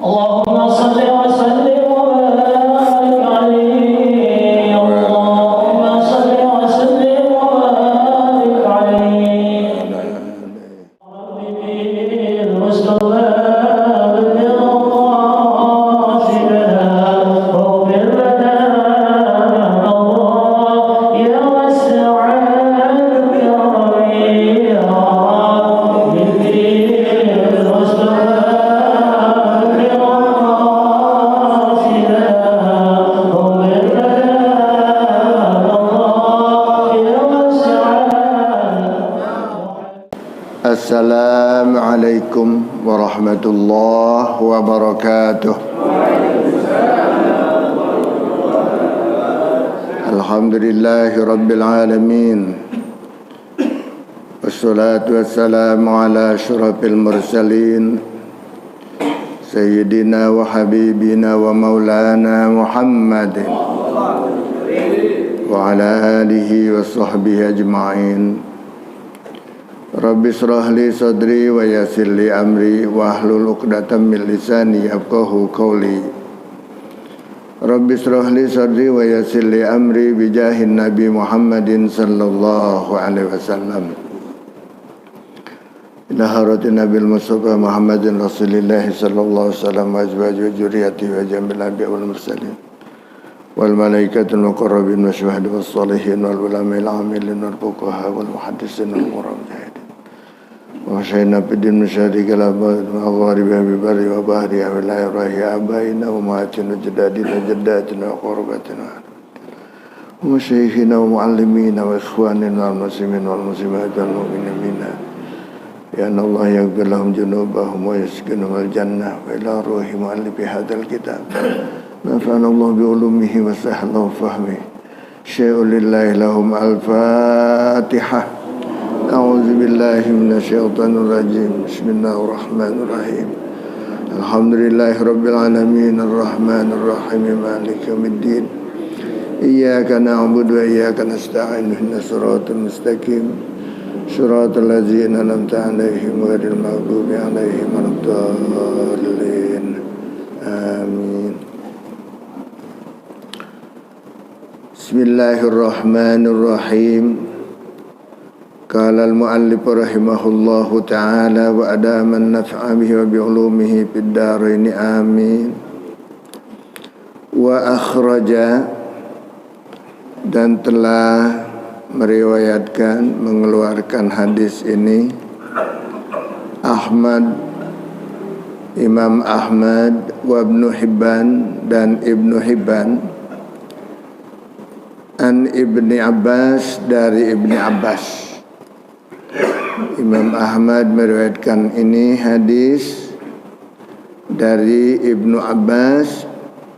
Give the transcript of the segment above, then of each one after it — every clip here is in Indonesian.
اللهم صل وسلم وبارك عليه اللهم صل وسلم وبارك عليه المصطفى Assalamualaikum warahmatullahi wabarakatuh. Alhamdulillahi rabbil alamin. Wassalatu wassalamu ala asyrafil mursalin Sayyidina wa habibina wa maulana Muhammadin wa ala alihi wa sahbihi ajma'in. Rabbi shrah li sadri wa yassir li amri wa hlul 'uqdatam min lisani yafqahu qawli. Rabbi shrah li sadri wa yassir li amri bi jahin Nabi Muhammadin sallallahu alaihi wasallam. Ila haratin Nabil Mustafa Muhammadin Rasulillah sallallahu alaihi wasallam wa azwajihi wa dzurriyyatihi wa jamil anbiya wal mursalin wal malaikatul muqarrabin wa syuhada was sholihin wal ulama'il 'amilin wal fuqaha wal muhaddisin wal mujahidin wa syahidna bidin musyarikal abad wa gharibi bi barri wa bahri wa la yarahi abaina wa ma'atina jadadina jaddatina wa qurbatina wa syekhina wa muallimina wa ikhwanina wal muslimin wal muslimat wal mu'minina ya Allah yaghfir lahum junubahum wa yaskinhum al jannah wa ila ruhi mu'allifi hadzal kitab nafa'ana Allah bi ulumihi wa sahla fahmi syai'un lillahi lahum al-fatihah. A'udzu billahi minasy syaithanir rajim. Bismillahirrahmanirrahim. Alhamdulillahirabbil alamin arrahmanir rahim maliki yaumiddin. Iyyaka na'budu wa iyyaka nasta'in ihdinas siratal mustaqim. Shiratal ladzina an'amta 'alaihim ghairil maghdubi 'alaihim waladdallin. Amin. Bismillahirrahmanirrahim. Qala al-mu'allif rahimahullahu ta'ala wa adama an-naf'a bihi wa bi'ulumihi fid dharain amin. Wa akhraja dan telah meriwayatkan mengeluarkan hadis ini Imam Ahmad wa Ibnu Hibban dan Ibnu Hibban an Ibni Abbas dari Ibni Abbas. Imam Ahmad meriwayatkan ini hadis dari Ibnu Abbas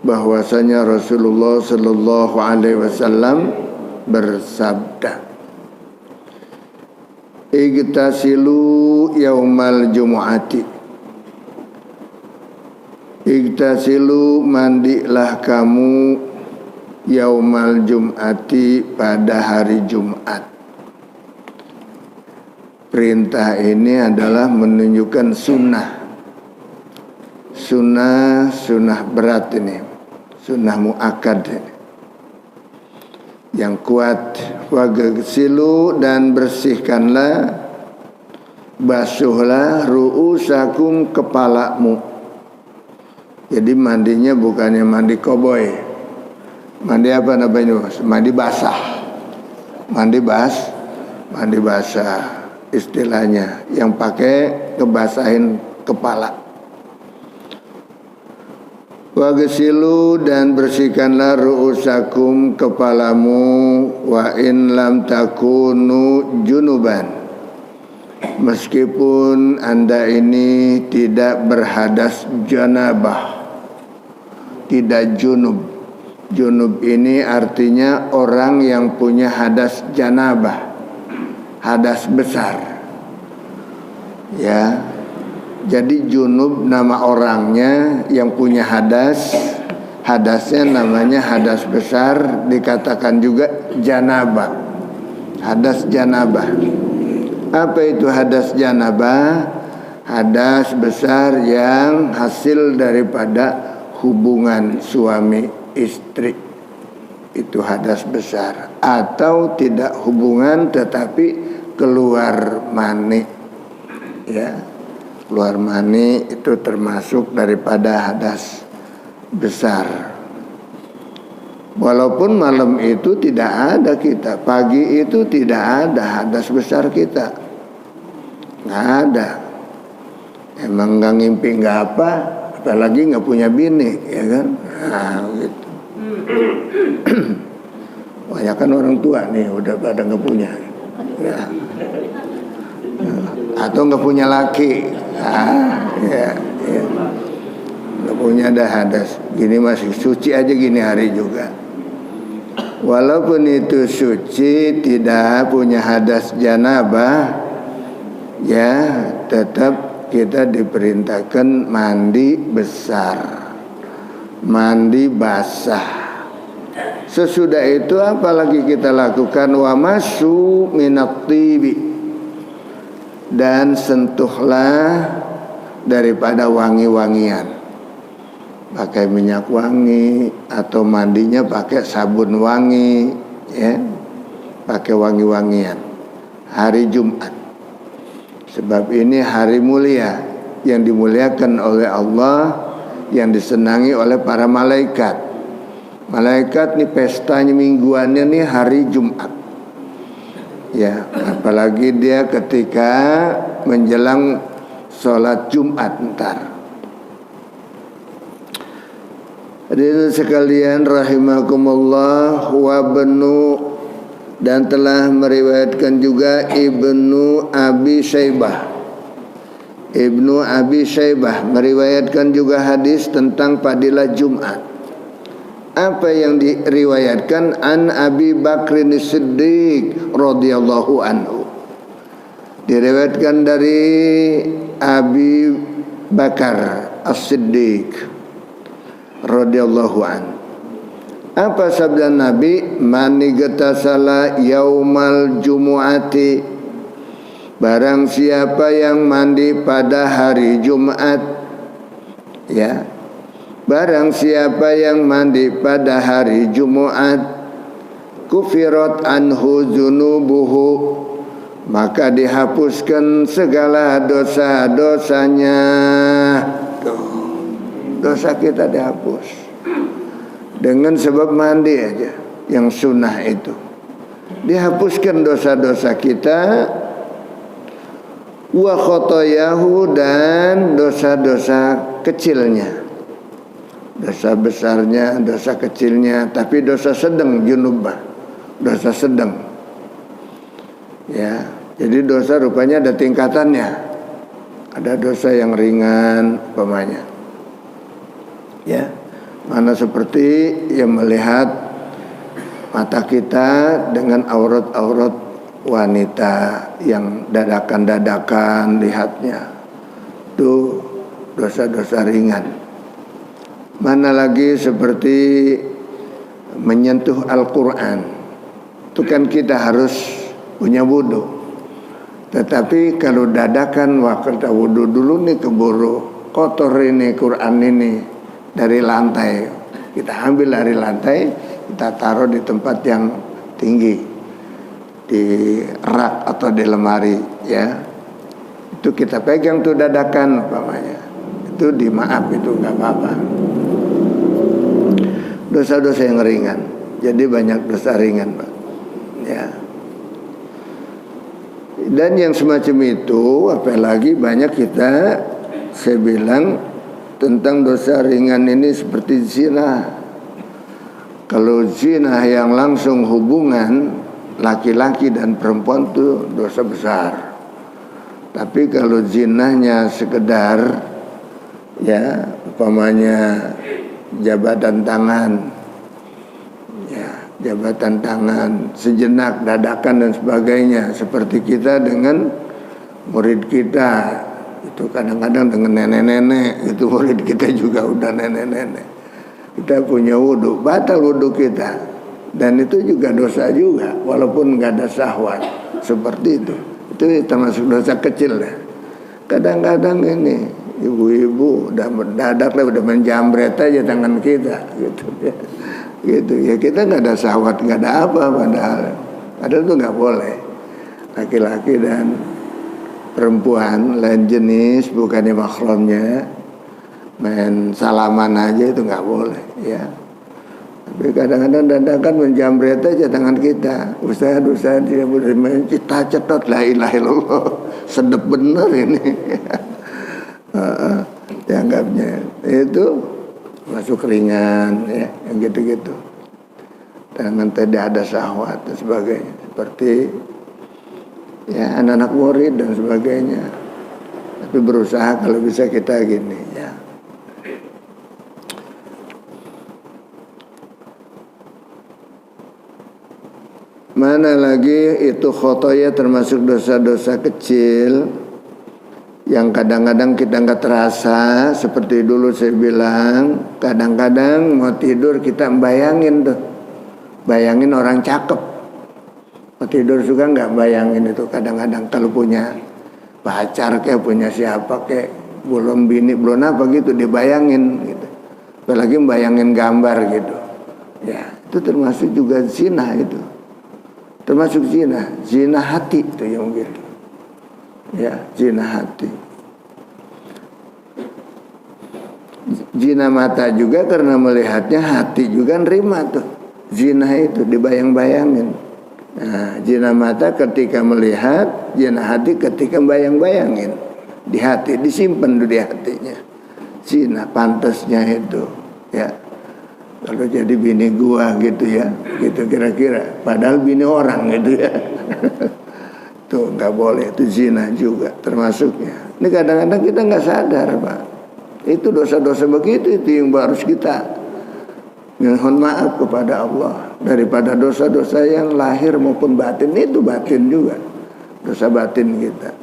bahwasanya Rasulullah sallallahu alaihi wasallam bersabda, "Igtasilu yaumal jumu'ati." Igtasilu, mandilah kamu yaumal jum'ati, pada hari Jumat. Perintah ini adalah menunjukkan sunnah berat ini, sunnah muakkad ini, yang kuat. Wagsilu, dan bersihkanlah, basuhlah ru'usakum, kepalamu. Jadi mandinya bukannya mandi koboi. Mandi apa namanya? Mandi basah. Mandi basah istilahnya, yang pakai kebasahin kepala. Wagsilu, dan bersihkanlah ru'usakum, kepalamu, wa in lam takunu junuban, meskipun Anda ini tidak berhadas janabah, tidak junub. Junub ini artinya orang yang punya hadas janabah, hadas besar. Ya, jadi junub nama orangnya, yang punya hadas, hadasnya namanya hadas besar, dikatakan juga janabah, hadas janabah. Apa itu hadas janabah? hadas besar yang hasil daripada hubungan suami istri, itu hadas besar. Atau tidak hubungan tetapi keluar mani, ya, keluar mani itu termasuk daripada hadas besar. Walaupun malam itu tidak ada kita, pagi itu tidak ada hadas besar kita, nggak ada. Emang nggak ngimpi nggak apa, apalagi nggak punya bini, ya kan? Nah, gitu. Banyak kan orang tua nih udah pada nggak punya, ya. Atau nggak punya laki, ya. Nggak punya ada hadas. Gini masih suci aja gini hari juga. Walaupun itu suci, tidak punya hadas janabah, ya tetap kita diperintahkan mandi besar, mandi basah. Sesudah itu apalagi kita lakukan? Wa masu minat tibi, dan sentuhlah daripada wangi-wangian. Pakai minyak wangi atau mandinya pakai sabun wangi, ya, pakai wangi-wangian hari Jumat. Sebab ini hari mulia yang dimuliakan oleh Allah, yang disenangi oleh para malaikat. Malaikat nih pestanya mingguannya nih hari Jumat, ya, apalagi dia ketika menjelang sholat Jumat ntar. Hadirin sekalian rahimakumullah, wa benu, dan telah meriwayatkan juga Ibnu Abi Syaibah. Ibnu Abi Syaibah meriwayatkan juga hadis tentang fadilah Jumat. Apa yang diriwayatkan? An Abi Bakrin Siddiq radhiyallahu anhu. Diriwayatkan dari Abi Bakar As-Siddiq radhiyallahu an. Apa sabda Nabi? Man igtasala yaumal jumu'ati, barang siapa yang mandi pada hari Jumat, ya, barang siapa yang mandi pada hari Jumat, kufirat anhu dzunubuhu, maka dihapuskan segala dosa-dosanya. Dosa kita dihapus dengan sebab mandi aja yang sunnah itu. Dihapuskan dosa-dosa kita, wa khotoyahu, dan dosa-dosa kecilnya. Dosa besarnya, dosa kecilnya, tapi dosa sedang junubah, dosa sedang. Ya, jadi dosa rupanya ada tingkatannya. Ada dosa yang ringan umpamanya, ya, mana seperti yang melihat mata kita dengan aurat-aurat wanita yang dadakan-dadakan lihatnya, itu dosa-dosa ringan. Mana lagi seperti menyentuh Al-Quran, itu kan kita harus punya wudu. Tetapi kalau dadakan, wah kita wudu dulu nih, keburu kotor ini Quran ini dari lantai, kita ambil dari lantai, kita taruh di tempat yang tinggi, di rak atau di lemari, ya, itu kita pegang tuh dadakan umpamanya, itu dimaaf, itu nggak apa-apa. Dosa-dosa yang ringan, jadi banyak dosa ringan, Pak, ya. Dan yang semacam itu, apalagi banyak kita, saya bilang tentang dosa ringan ini seperti zina. Kalau zina yang langsung hubungan laki-laki dan perempuan itu dosa besar. Tapi kalau zinanya sekedar, ya, umpamanya jabatan tangan, ya, jabatan tangan sejenak, dadakan dan sebagainya, seperti kita dengan murid kita. Itu kadang-kadang dengan nenek-nenek, itu murid kita juga udah nenek-nenek. Kita punya wudu, batal wudu kita, dan itu juga dosa juga, walaupun nggak ada syahwat seperti itu. Itu termasuk dosa kecil ya. Kadang-kadang ini ibu-ibu udah mendadak lah, udah menjambret aja tangan kita gitu ya. Gitu ya, kita nggak ada syahwat, nggak ada apa, padahal itu nggak boleh. Laki-laki dan perempuan lain jenis, bukannya mahramnya, main salaman aja itu nggak boleh ya. Tapi kadang-kadang dadakan menjambret aja tangan kita. Ustaz dia boleh main cita cetot, la ilaha illallah, sedep bener ini. Dianggapnya itu masuk ringan ya, yang gitu-gitu. Dengan tidak ada syahwat dan sebagainya, seperti ya anak-anak murid dan sebagainya. Tapi berusaha kalau bisa kita gini ya. Mana lagi itu khotoya, termasuk dosa-dosa kecil yang kadang-kadang kita nggak terasa. Seperti dulu saya bilang, kadang-kadang mau tidur kita bayangin tuh, bayangin orang cakep. Mau tidur juga nggak bayangin itu. Kadang-kadang kalau punya pacar kayak punya siapa kayak belum bini belum apa gitu dibayangin gitu. Apalagi bayangin gambar gitu. Ya itu termasuk juga zina itu. Termasuk zina hati itu yang gitu. Ya, zina hati. Zina mata juga karena melihatnya, hati juga nerima tuh. Zina itu dibayang-bayangin. Nah, zina mata ketika melihat, zina hati ketika bayang-bayangin. Di hati, disimpan di hatinya. Zina pantasnya itu, ya. Kalau jadi bini gua gitu ya, gitu kira-kira. Padahal bini orang gitu ya. Tuh nggak boleh, itu zina juga termasuknya. Ini kadang-kadang kita nggak sadar, Pak. Itu dosa-dosa begitu itu yang harus kita mohon maaf kepada Allah daripada dosa-dosa yang lahir maupun batin. Itu batin juga, dosa batin kita.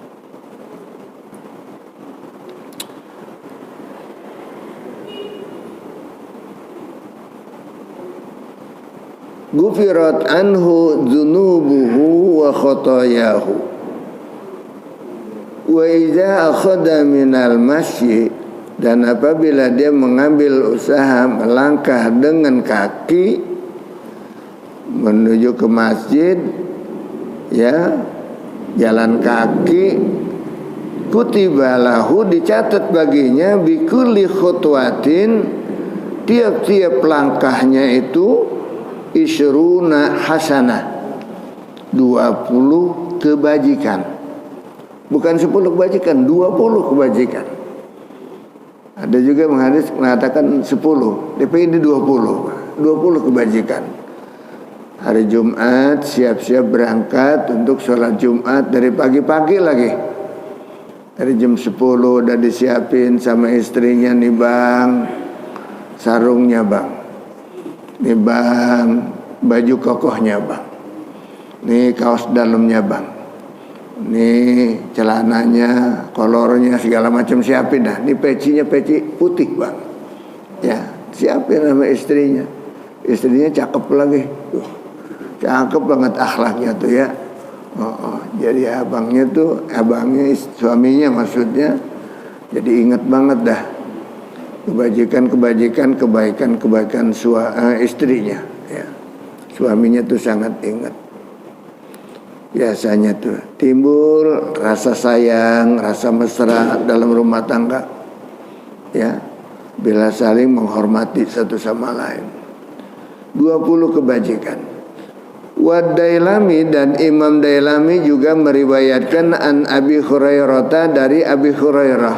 Gufirat anhu dzunubuhu wa khotoyahu wa idza akhadha minal masyi, dan apabila dia mengambil usaha melangkah dengan kaki menuju ke masjid ya, jalan kaki, kutiba lahu, dicatat baginya bikulli khutwatin, tiap-tiap langkahnya itu isyruna hasanah, 20 kebajikan. Bukan 10 kebajikan, 20 kebajikan. Ada juga hadis mengatakan 10, tapi ini 20 kebajikan. Hari Jumat siap-siap berangkat untuk sholat Jumat dari pagi-pagi lagi. Dari jam 10 udah disiapin sama istrinya nih bang, sarungnya bang, nih bang, baju kokohnya bang, nih kaos dalamnya bang, nih celananya, kolornya segala macam siapin dah. Nih pecinya peci putih bang, ya siapin sama istrinya. Istrinya cakep lagi, cakep banget akhlaknya tuh ya. Jadi abangnya suaminya maksudnya, jadi ingat banget dah kebajikan, kebaikan istrinya ya. Suaminya tuh sangat ingat. Biasanya tuh timbul rasa sayang, rasa mesra dalam rumah tangga ya, bila saling menghormati satu sama lain. 20 kebajikan. Wad-Dailami, dan Imam Dailami juga meriwayatkan an Abi Hurairah, dari Abi Hurairah.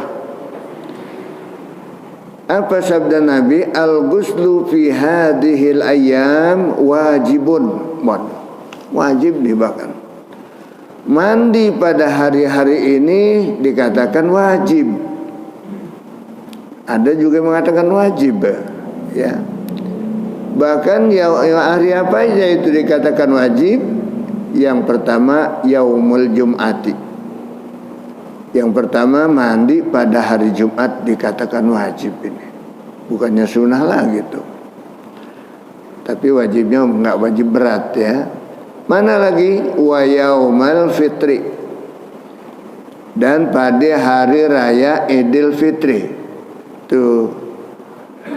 Apa sabda Nabi? Al-ghuslu fi hadhil ayyam wajibun. Wajib dibahkan. Mandi pada hari-hari ini dikatakan wajib. Ada juga mengatakan wajib ya. Bahkan hari apa aja itu dikatakan wajib? Yang pertama yaumul jum'ati. Yang pertama mandi pada hari Jumat dikatakan wajib ini. Bukannya sunnah lah gitu. Tapi wajibnya enggak wajib berat ya. Mana lagi? Wa yaumal fitri. dan pada hari raya Idul Fitri itu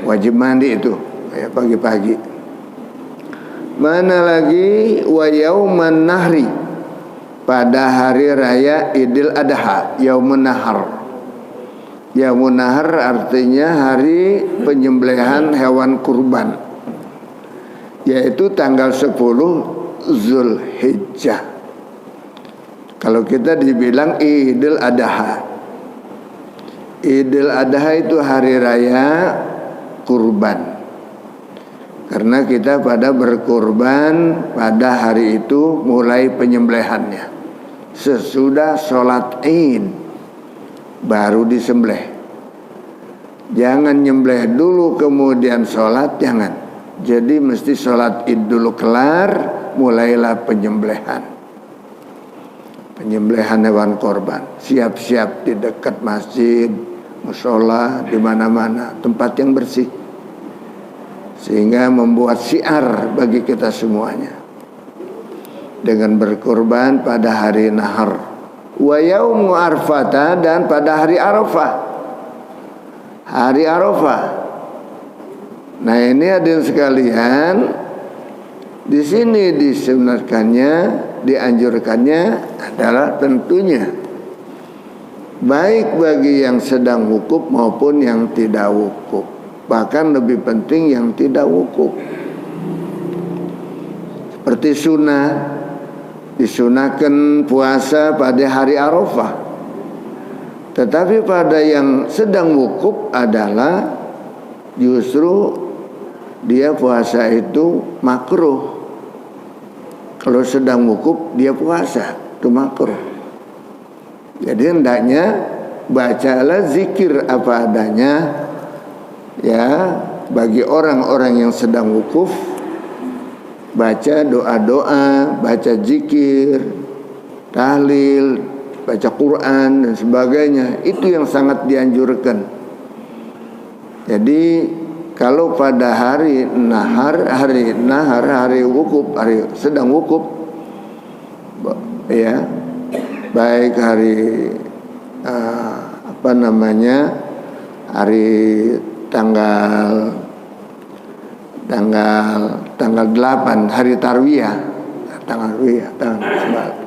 wajib mandi itu ya, pagi-pagi. Mana lagi wa yauman nahri, pada hari raya Idul Adha, yaumun nahar. Yaumun nahar artinya hari penyembelihan hewan kurban, yaitu tanggal 10 Zulhijjah. Kalau kita dibilang Idul Adha, Idul Adha itu hari raya kurban. Karena kita pada berkurban pada hari itu mulai penyembelihannya. Sesudah sholat Id baru disembelih. Jangan nyembelih dulu kemudian sholat, jangan. Jadi mesti sholat Id dulu kelar, mulailah penyembelihan. Penyembelihan hewan korban. Siap-siap di dekat masjid, mushola, di mana-mana, tempat yang bersih. Sehingga membuat syiar bagi kita semuanya dengan berkorban pada hari nahar. Wa yaumu arfata, dan pada hari Arafah. Hari Arafah. Nah ini hadirin sekalian, di sini disunatkannya, dianjurkannya adalah tentunya baik bagi yang sedang wukuf maupun yang tidak wukuf. Bahkan lebih penting yang tidak wukuf. Seperti sunnah, disunahkan puasa pada hari Arafah. Tetapi pada yang sedang wukuf adalah justru dia puasa itu makruh. Kalau sedang wukuf dia puasa itu makruh. Jadi hendaknya bacalah zikir apa adanya. Ya, bagi orang-orang yang sedang wukuf, baca doa-doa, baca zikir, tahlil, baca Quran dan sebagainya. Itu yang sangat dianjurkan. Jadi kalau pada hari nahar, hari wukuf, hari sedang wukuf, ya, baik hari hari tanggal 8 hari tarwiyah,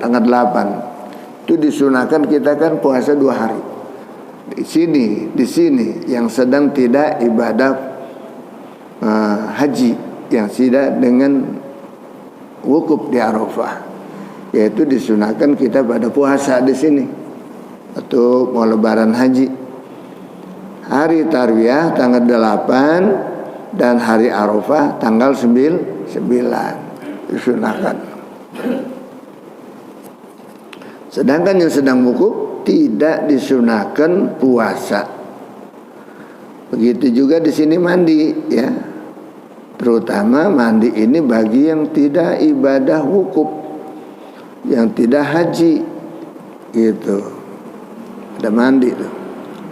tanggal 8 itu disunahkan kita kan puasa 2 hari. Di sini yang sedang tidak ibadah haji, yang tidak dengan wukuf di Arafah, yaitu disunahkan kita pada puasa di sini atau mau lebaran haji. Hari tarwiyah tanggal 8 dan hari Arafah tanggal 9 disunahkan. Sedangkan yang sedang wukuf tidak disunahkan puasa. Begitu juga di sini mandi, ya. Terutama mandi ini bagi yang tidak ibadah wukuf, yang tidak haji, gitu. Ada mandi tuh.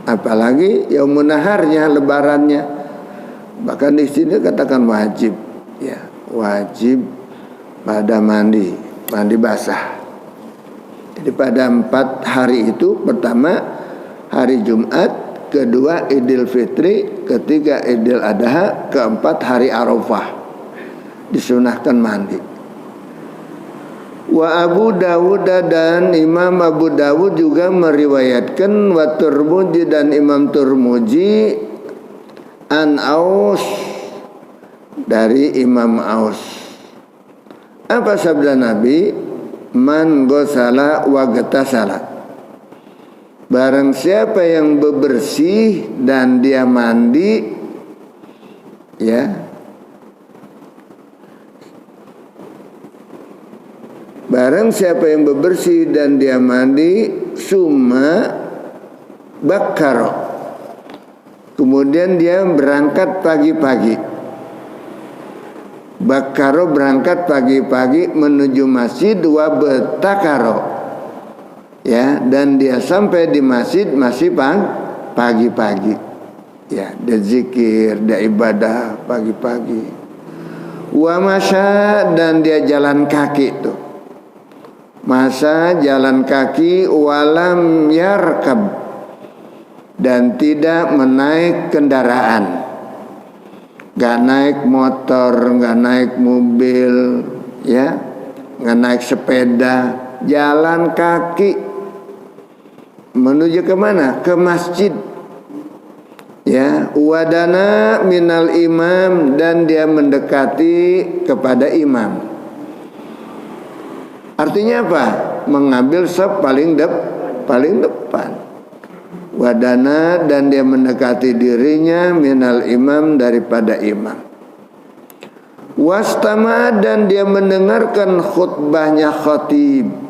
Apalagi yaumun naharnya, lebarannya. Bahkan di sini katakan wajib, ya, wajib pada mandi basah. Jadi pada 4 hari itu, pertama hari Jumat, kedua Idul Fitri, ketiga Idul Adha, keempat hari Arafah disunahkan mandi. Wa Abu Dawud, dan Imam Abu Dawud juga meriwayatkan, wa Turmudi, dan Imam Turmudi, an Aus, dari Imam Aus. Apa sabda Nabi? Man ghasala wa ghatasala, barang siapa yang bebersih dan dia mandi, ya, barang siapa yang bebersih dan dia mandi, summa bakkaro, kemudian dia berangkat pagi-pagi. Bakkaro berangkat pagi-pagi menuju masjid, wa betakaro, ya, dan dia sampai di masjid masih pagi-pagi, ya, dia zikir, dia ibadah pagi-pagi. Wa masya, dan dia jalan kaki tuh. masa jalan kaki walam yarkab, dan tidak menaik kendaraan, gak naik motor, gak naik mobil, ya, gak naik sepeda, jalan kaki menuju ke mana? Ke masjid. Ya, wadana minal imam, dan dia mendekati kepada imam. Artinya apa? Mengambil saf paling depan. Wadana, dan dia mendekati dirinya minal imam, daripada imam. Wastama, dan dia mendengarkan khutbahnya khatib.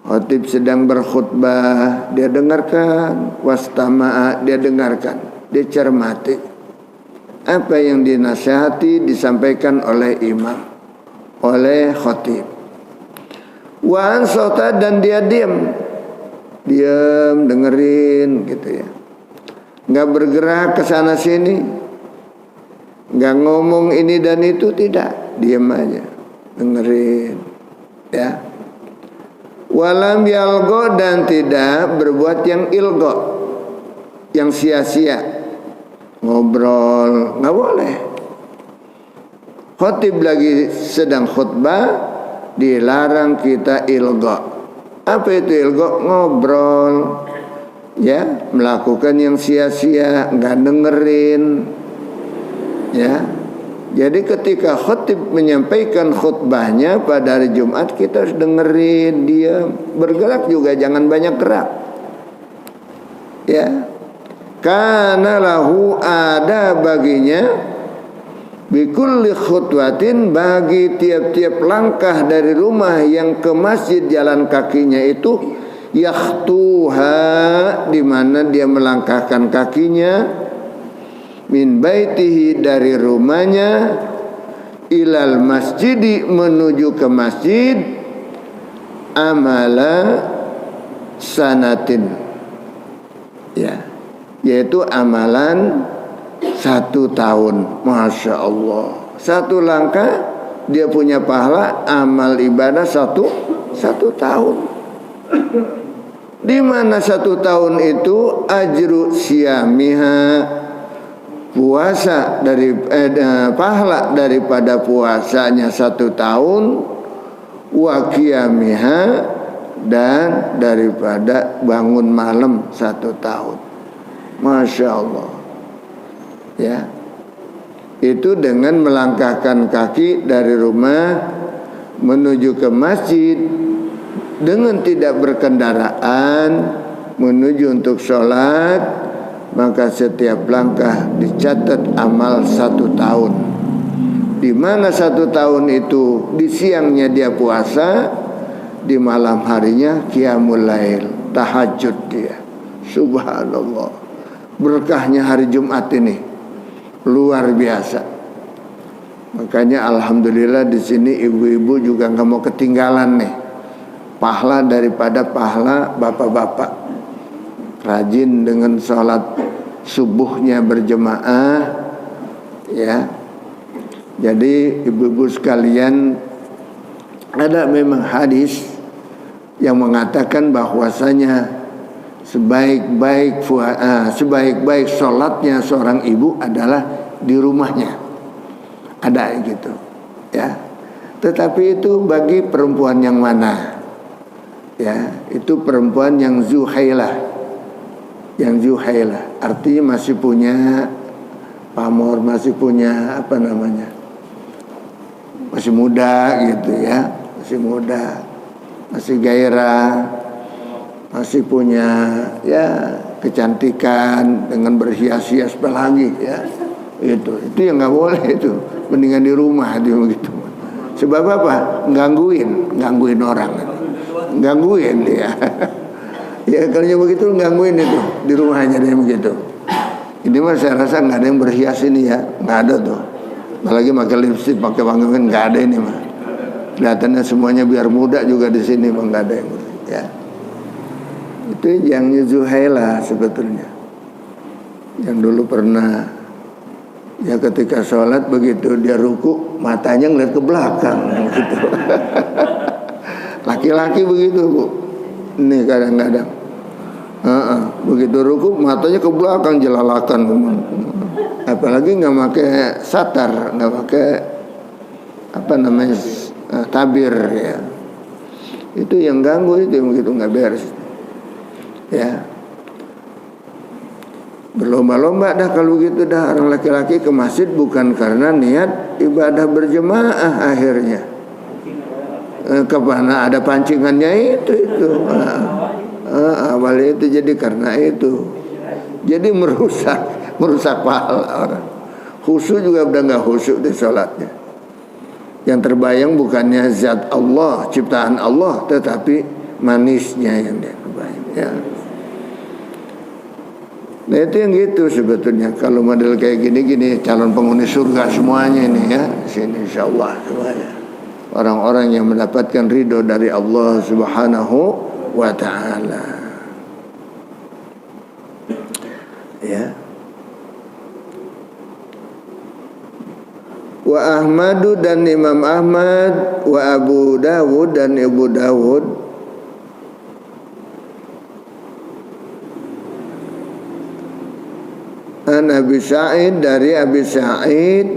Khatib sedang berkhutbah, dia dengarkan. Wastama, dia dengarkan, dia cermati apa yang dinasihati disampaikan oleh imam, oleh khatib. Wa ansata, dan dia diam dengerin gitu ya, nggak bergerak ke sana sini, nggak ngomong ini dan itu, tidak, diam aja dengerin ya. Walam yalgo, dan tidak berbuat yang ilgo, yang sia-sia, ngobrol nggak boleh. Khatib lagi sedang khutbah, dilarang kita ilgo. Apa itu ilgo? Ngobrol, ya, melakukan yang sia-sia, nggak dengerin, ya. Jadi ketika khatib menyampaikan khutbahnya pada hari Jumat, kita harus dengerin dia. Bergerak juga jangan banyak gerak, ya. Karena lahu, ada baginya, bikulli khutwatin, bagi tiap-tiap langkah dari rumah yang ke masjid jalan kakinya itu, yakhtuha, di mana dia melangkahkan kakinya, min baitihi, dari rumahnya, ilal masjidi, menuju ke masjid, amala sanatin, ya, yaitu amalan 1 tahun. Masya Allah, 1 langkah dia punya pahala amal ibadah satu tahun. Di mana 1 tahun itu ajru siyamiha, puasa dari pahala daripada puasanya 1 tahun, wa qiyamiha, dan daripada bangun malam 1 tahun. Masya Allah, ya. Itu dengan melangkahkan kaki dari rumah menuju ke masjid dengan tidak berkendaraan menuju untuk sholat, maka setiap langkah dicatat amal 1 tahun. Di mana 1 tahun itu di siangnya dia puasa, di malam harinya qiyamul lail, tahajud dia. Subhanallah, berkahnya hari Jumat ini luar biasa. Makanya alhamdulillah di sini ibu-ibu juga nggak mau ketinggalan nih pahala daripada pahala bapak-bapak. Rajin dengan sholat subuhnya berjemaah, ya. Jadi ibu-ibu sekalian, ada memang hadis yang mengatakan bahwasanya sebaik-baik sholatnya seorang ibu adalah di rumahnya. Ada gitu, ya. Tetapi itu bagi perempuan yang mana? Ya, itu perempuan yang zuhailah. Yang zuhailah artinya masih punya pamor, masih punya apa namanya? Masih muda gitu ya, masih muda, masih gairah, masih punya ya kecantikan dengan berhias-hias apalagi ya. Itu yang nggak boleh, itu mendingan di rumah dia begitu. Sebab apa? Gangguin orang, gangguin dia. Ya kalau yang begitu gangguin itu di rumahnya dia begitu. Ini mah saya rasa nggak ada yang berhias ini ya, nggak ada tuh. Apalagi pakai lipstik, pakai wangi, nggak ada ini mah. Kelihatannya semuanya biar muda juga di sini, mah nggak ada yang ya. Itu yang Zuhaila sebetulnya, yang dulu pernah ya ketika sholat begitu dia ruku matanya ngeliat ke belakang gitu. Laki-laki begitu Bu. Ini kadang-kadang begitu ruku matanya ke belakang jelalakan. Apalagi nggak pakai satar, nggak pakai tabir ya. Itu yang ganggu, itu yang begitu nggak beres ya. Berlomba-lomba dah kalau gitu dah orang laki-laki ke masjid bukan karena niat ibadah berjemaah akhirnya. Kemana ada pancingannya itu. Awal itu jadi karena itu. Jadi merusak pahala orang. Khusyuk juga udah nggak khusyuk di sholatnya. Yang terbayang bukannya zat Allah, ciptaan Allah, tetapi manisnya yang dia terbayang ya. Nah itu yang gitu sebetulnya. Kalau model kayak gini calon penghuni surga semuanya ini ya. Sini insyaallah semuanya orang-orang yang mendapatkan ridho dari Allah Subhanahu wa ta'ala ya. Wa Ahmadu dan Imam Ahmad, wa Abu Dawud dan Ibu Dawud, an Abi Sa'id dari Abi Sa'id,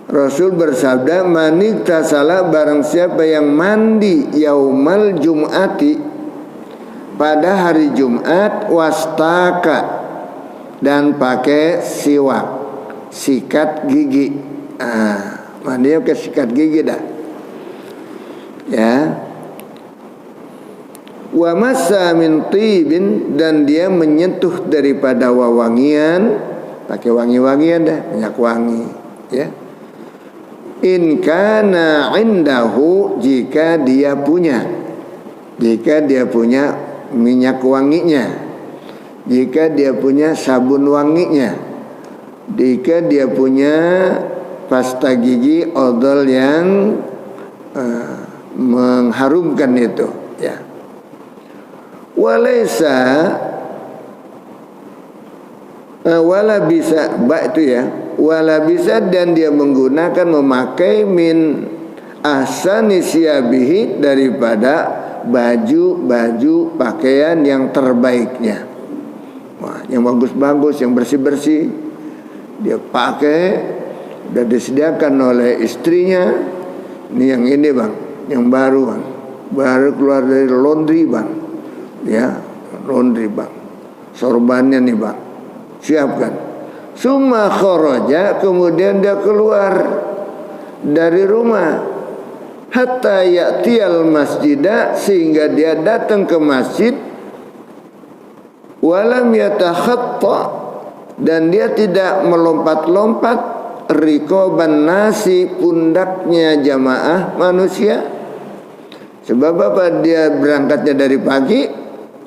Rasul bersabda, manik tasala barang siapa yang mandi yaumal jum'ati pada hari Jumat, wastaka dan pakai siwak, sikat gigi. Mandi pakai sikat gigi dah ya. Wa massa min tibin dan dia menyentuh daripada wawangian, pakai wangi-wangian dah, minyak wangi ya. In kana indahu jika dia punya minyak wanginya, jika dia punya sabun wanginya, jika dia punya pasta gigi odol yang mengharumkan itu ya. Walaysa wala bisa itu ya, wala bisa dan dia menggunakan memakai min ahsani siyabihi daripada baju pakaian yang terbaiknya. Wah, yang bagus-bagus, yang bersih-bersih dia pakai, sudah disediakan oleh istrinya. Ini yang ini bang, yang baru keluar dari laundry bang ya, laundry bang, sorbannya nih bang, siapkan. Summa kharaja, kemudian dia keluar dari rumah, hatta ya'tiyal masjidah, sehingga dia datang ke masjid, walam yatakhatta, dan dia tidak melompat-lompat, riqaban nasi, pundaknya jamaah manusia. Sebab apa? Dia berangkatnya dari pagi,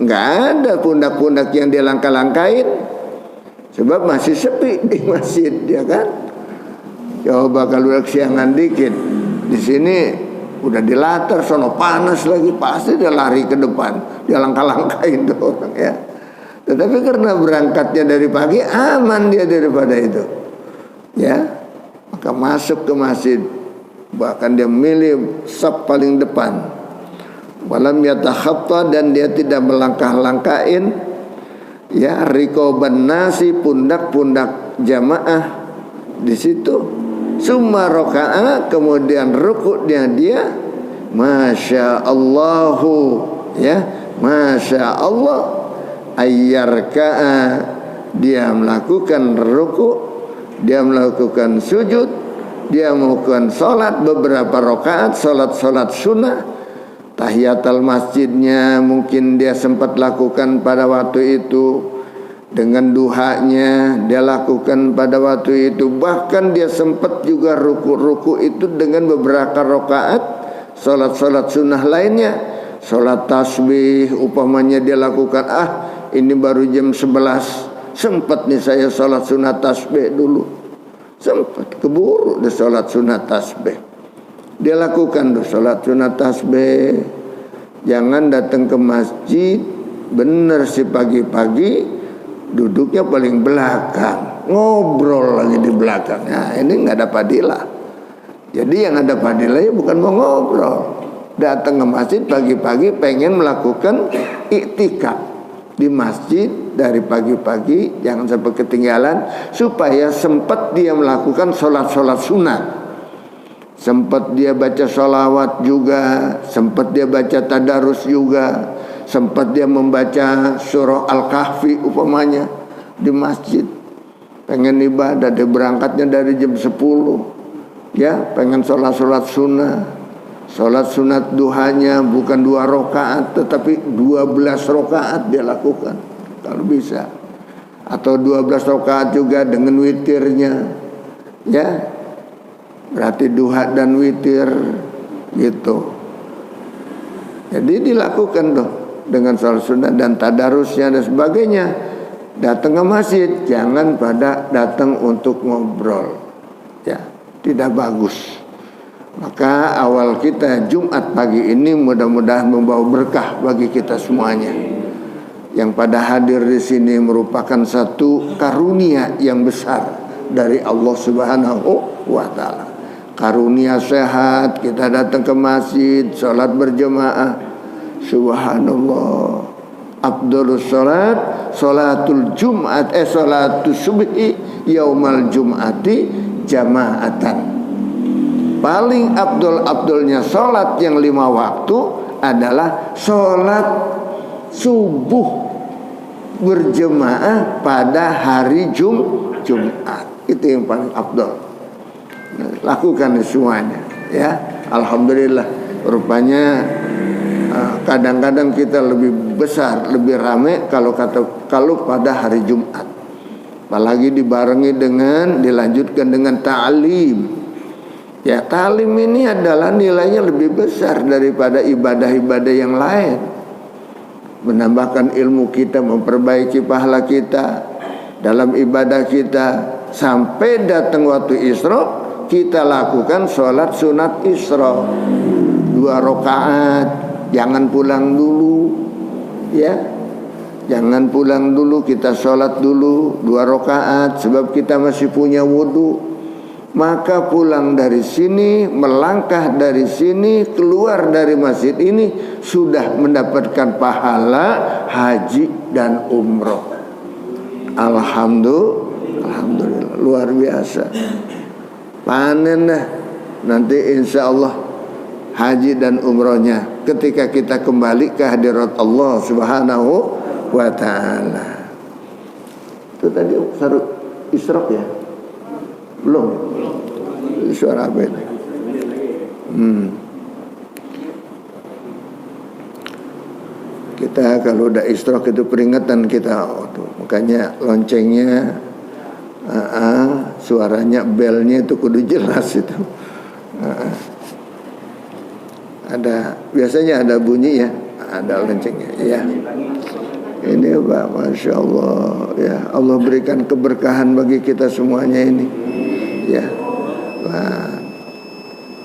nggak ada pundak-pundak yang dia langkah-langkahin, sebab masih sepi di masjid ya kan. Coba kalau kesiangan dikit di sini udah dilatar, sono panas lagi, pasti dia lari ke depan, dia langkah-langkahin tuh orang ya. Tetapi karena berangkatnya dari pagi, aman dia daripada itu ya, maka masuk ke masjid, bahkan dia milih saf paling depan. Walam yatakhatta, dan dia tidak melangkah-langkahin ya, riqaban nasi, pundak-pundak jamaah di situ. Summa raka'a, kemudian rukuknya dia, masya Allahu ya, masya Allah, ayyarka'a, dia melakukan rukuk, dia melakukan sujud, dia melakukan salat beberapa rakaat, salat sunnah. Tahiyatul masjidnya mungkin dia sempat lakukan pada waktu itu, dengan duhanya dia lakukan pada waktu itu, bahkan dia sempat juga ruku itu dengan beberapa rakaat salat sunnah lainnya. Salat tasbih umpamanya dia lakukan, ini baru jam 11, sempat nih saya salat sunat tasbih dulu, sempat keburu dia salat sunat tasbih. Dia lakukan tuh salat sunat tasbih. Jangan datang ke masjid bener sih pagi-pagi duduknya paling belakang, ngobrol lagi di belakang. Nah ini nggak ada padilah. Jadi yang ada padilahnya bukan mau ngobrol datang ke masjid pagi-pagi pengen melakukan iktikaf di masjid dari pagi-pagi, jangan sampai ketinggalan, supaya sempat dia melakukan sholat-sholat sunat, sempat dia baca sholawat juga, sempat dia baca tadarus juga, sempat dia membaca surah Al-Kahfi umpamanya di masjid. Pengen ibadah, dia berangkatnya dari jam 10, ya, pengen sholat-sholat sunnah, sholat sunat duhanya bukan 2 rakaat tetapi 12 rakaat dia lakukan kalau bisa, atau 12 rakaat juga dengan witirnya, ya, berarti duha dan witir gitu. Jadi dilakukan tuh dengan sholat sunnah dan tadarusnya dan sebagainya. Datang ke masjid, jangan pada datang untuk ngobrol, ya, tidak bagus. Maka awal kita Jumat pagi ini mudah-mudahan membawa berkah bagi kita semuanya. Yang pada hadir di sini merupakan satu karunia yang besar dari Allah Subhanahu wa taala. Karunia sehat, kita datang ke masjid, sholat berjamaah. Subhanallah. Afdhalus sholat, sholatul Jum'at, sholatus subhi yaumal Jum'ati jama'atan. Paling abdul-abdulnya sholat yang 5 waktu adalah sholat subuh berjemaah pada hari Jumat. Itu yang paling abdul. Nah, lakukan semuanya, ya. Alhamdulillah, rupanya kadang-kadang kita lebih besar, lebih ramai kalau pada hari Jumat. Apalagi dibarengi dengan dilanjutkan dengan ta'lim. Ya, ta'lim ini adalah nilainya lebih besar daripada ibadah-ibadah yang lain. Menambahkan ilmu kita, memperbaiki pahala kita dalam ibadah kita. Sampai datang waktu Isra, kita lakukan sholat sunat Isra 2 rakaat. Jangan pulang dulu, ya, jangan pulang dulu, kita sholat dulu 2 rakaat sebab kita masih punya wudu. Maka pulang dari sini, melangkah dari sini, keluar dari masjid ini sudah mendapatkan pahala haji dan umroh. Alhamdulillah, luar biasa. Panen dah nanti insya Allah haji dan umrohnya ketika kita kembali ke hadirat Allah Subhanahu wa ta'ala. Itu tadi sarut Isra ya? Belum? Suara apa ini? Kita kalau udah Isra itu peringatan kita, makanya loncengnya, suaranya, belnya itu kudu jelas itu. Ada, biasanya ada bunyi ya, ada loncengnya ya. Ini Pak, Masya Allah ya, Allah berikan keberkahan bagi kita semuanya ini ya. Nah,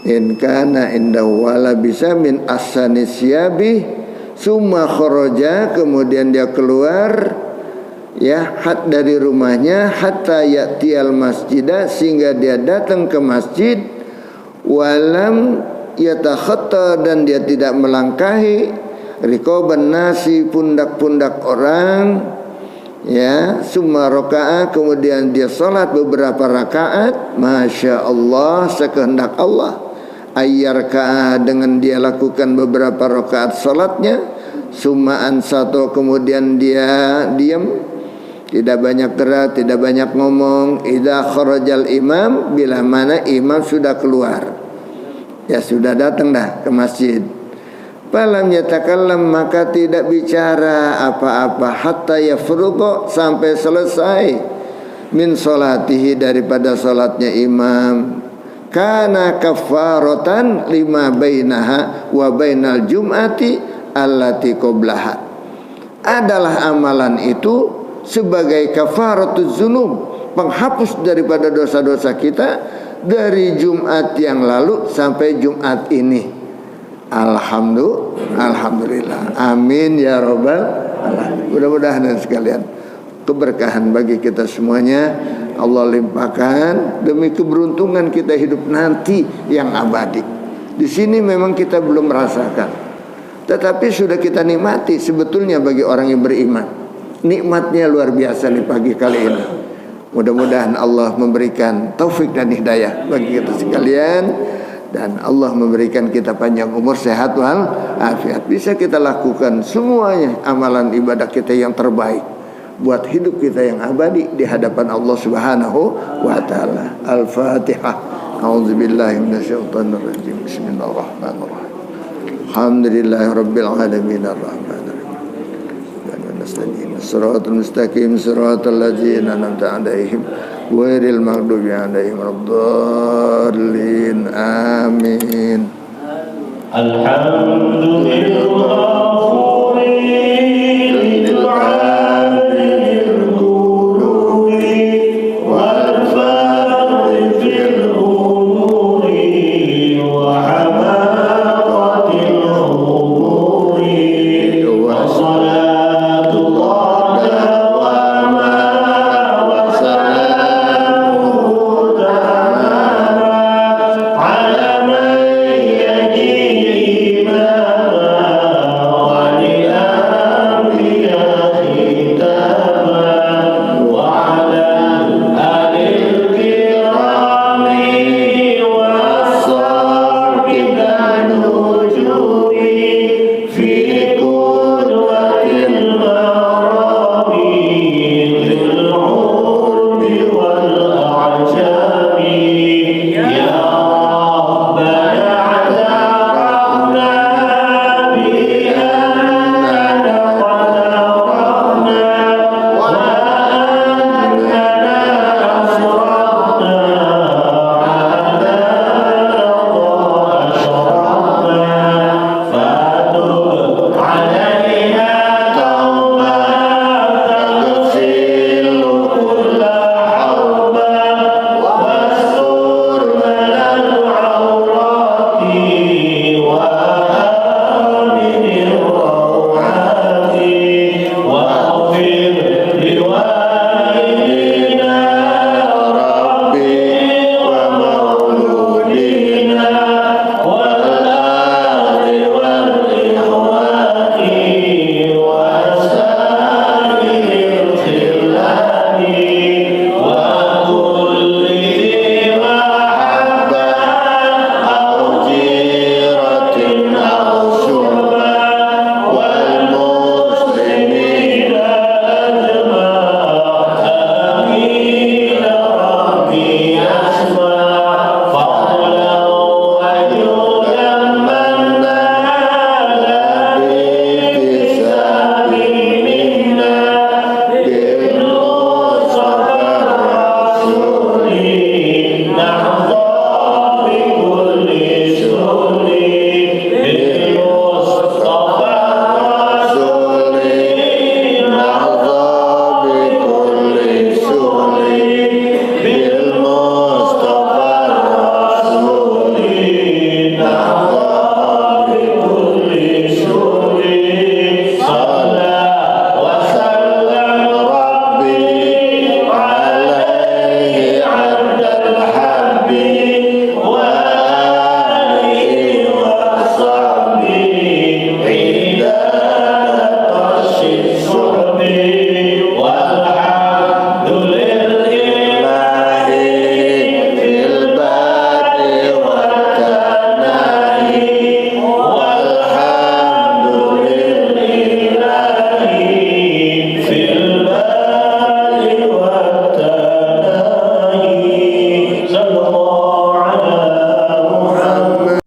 in kana indahu wala bisa min asani siyabi summa kharaja, kemudian dia keluar ya, dari rumahnya hatta ya'tiyal masjidah, sehingga dia datang ke masjid, walam yatakhatta, dan dia tidak melangkahi riqaban nasi, pundak-pundak orang ya, summa raka'a, kemudian dia salat beberapa rakaat, Masya Allah, sekehendak Allah, ayyarka'a, dengan dia lakukan beberapa rakaat salatnya, summa ansatu, kemudian dia diam, tidak banyak gerak, tidak banyak ngomong, idza kharajal imam, bila mana imam sudah keluar, ya sudah datang dah ke masjid. Falam yatakallam, maka tidak bicara apa-apa, hatta yafruqa, sampai selesai, min salatihi, daripada salatnya imam. Kana kafaratan lima bainaha wa bainal jum'ati allati qablaha, adalah amalan itu sebagai kafaratuz dzunub, penghapus daripada dosa-dosa kita dari Jumat yang lalu sampai Jumat ini. Alhamdulillah, amin ya robbal alamin. Mudah-mudahan sekalian keberkahan bagi kita semuanya Allah limpahkan demi keberuntungan kita hidup nanti yang abadi Di sini memang kita belum merasakan, tetapi sudah kita nikmati sebetulnya bagi orang yang beriman. Nikmatnya luar biasa di pagi kali ini. Mudah-mudahan Allah memberikan taufik dan hidayah bagi kita sekalian, dan Allah memberikan kita panjang umur, sehat wal afiat. Bisa kita lakukan semuanya amalan ibadah kita yang terbaik buat hidup kita yang abadi di hadapan Allah Subhanahu wa taala. Al-Fatihah. A'udzubillahi minasyaitonir rajim. Bismillahirrahmanirrahim. Alhamdulillahirabbil alamin arrahmanir rahim. Nasta'in siratal mustaqim siratal ladzina an'amta 'alaihim ghairil maghdubi 'alaihim waladdallin. Amin. Alhamdulillah.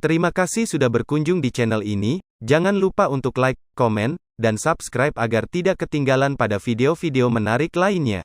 Terima kasih sudah berkunjung di channel ini. Jangan lupa untuk like, komen, dan subscribe agar tidak ketinggalan pada video-video menarik lainnya.